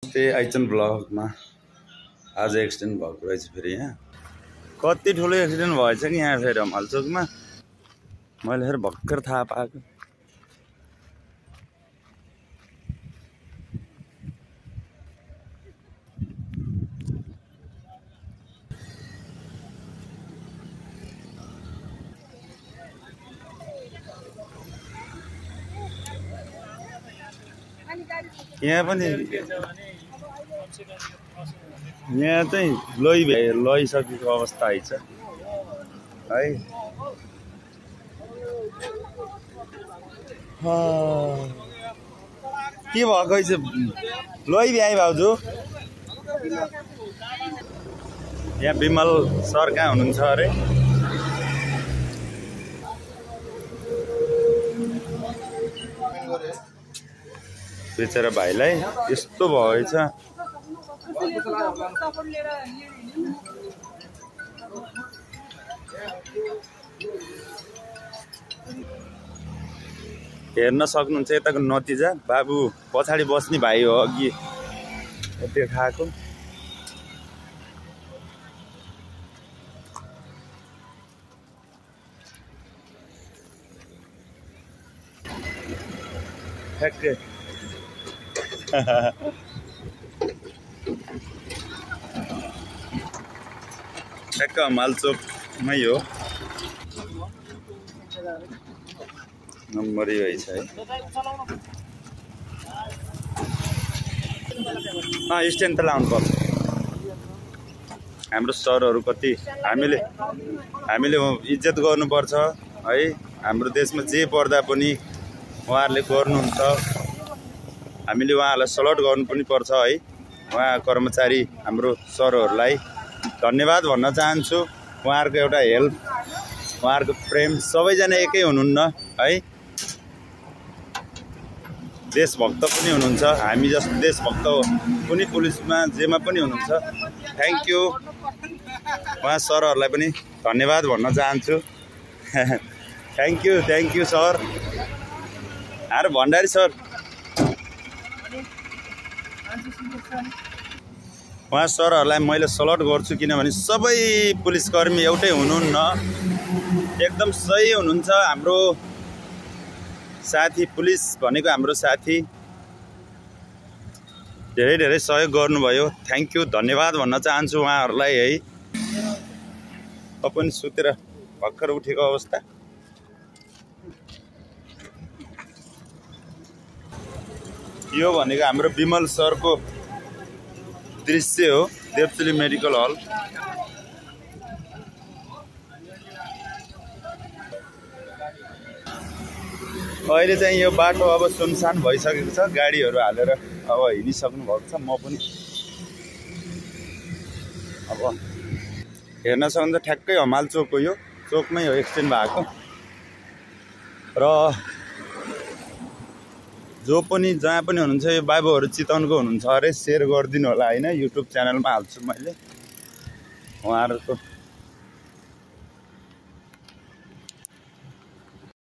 आइचन ब्लगमा आज एक्सिडेन्ट भएको रहेछ फेरि यहाँ कति ठुलो एक्सिडेन्ट भएछ कि यहाँ फेरि हमालचोकमा मैले फेरि भर्खर थाहा पाएको। यहाँ पनि यहाँ चाहिँ लैसकेको अवस्था आइछ है। के भएको छ लै भ्याइ भाउजू यहाँ विमल सर कहाँ हुनुहुन्छ अरे? बेचारा भाइलाई यस्तो भएछ। हेर्न सक्नुहुन्छ यताको नतिजा। बाबु पछाडि बस्ने भाइ हो, अघि देखाएको। ठ्याक्कै ठ्याक्क हमालचोकमै हो। नम्बरै भएछ है। स्ट्यान्ड त लाउनु पर्छ। हाम्रो सरहरू कति हामीले इज्जत गर्नुपर्छ है। हाम्रो देशमा जे पर्दा पनि उहाँहरूले गर्नुहुन्छ। हामीले उहाँहरूलाई सल्युट गर्नु पनि पर्छ है। उहाँ कर्मचारी हाम्रो सरहरूलाई धन्यवाद भन्न चाहन्छु। उहाँहरूको एउटा हेल्प, उहाँहरूको प्रेम, सबैजना एकै हुनुहुन्न है। देशभक्त पनि हुनुहुन्छ, हामी जस्तो देशभक्त कुनै पुलिसमा जेमा पनि हुनुहुन्छ। Thank you. उहाँ सरहरूलाई पनि धन्यवाद भन्न चाहन्छु। Thank you sir. हाम्रो भण्डारी सर, उहाँ सरहरूलाई मैले सल्युट गर्छु, किनभने सबै पुलिसकर्मी एउटै हुनुहुन्न, एकदम सही हुनुहुन्छ। हाम्रो साथी पुलिस भनेको हाम्रो साथी, धेरै धेरै सहयोग गर्नुभयो। थ्याङ्क यू, धन्यवाद भन्न चाहन्छु उहाँहरूलाई है। पनि सुतेर भर्खर उठेको अवस्था। यो भनेको हाम्रो विमल सरको दृश्य हो, देवचुली मेडिकल हल। अहिले चाहिँ यो बाटो अब सुनसान भइसकेको छ, गाडीहरू हालेर अब हिँडिसक्नु भएको छ। म पनि अब हेर्न सक्नुहुन्छ ठ्याक्कै हमालचोकको यो चोकमै हो एक्सिडेन्ट भएको। र जो पनि जहाँ पनि हुनुहुन्छ यो बाबुहरू चितवनको हुनुहुन्छ अरे, सेयर गरिदिनु होला होइन। युट्युब च्यानलमा हाल्छु मैले उहाँहरूको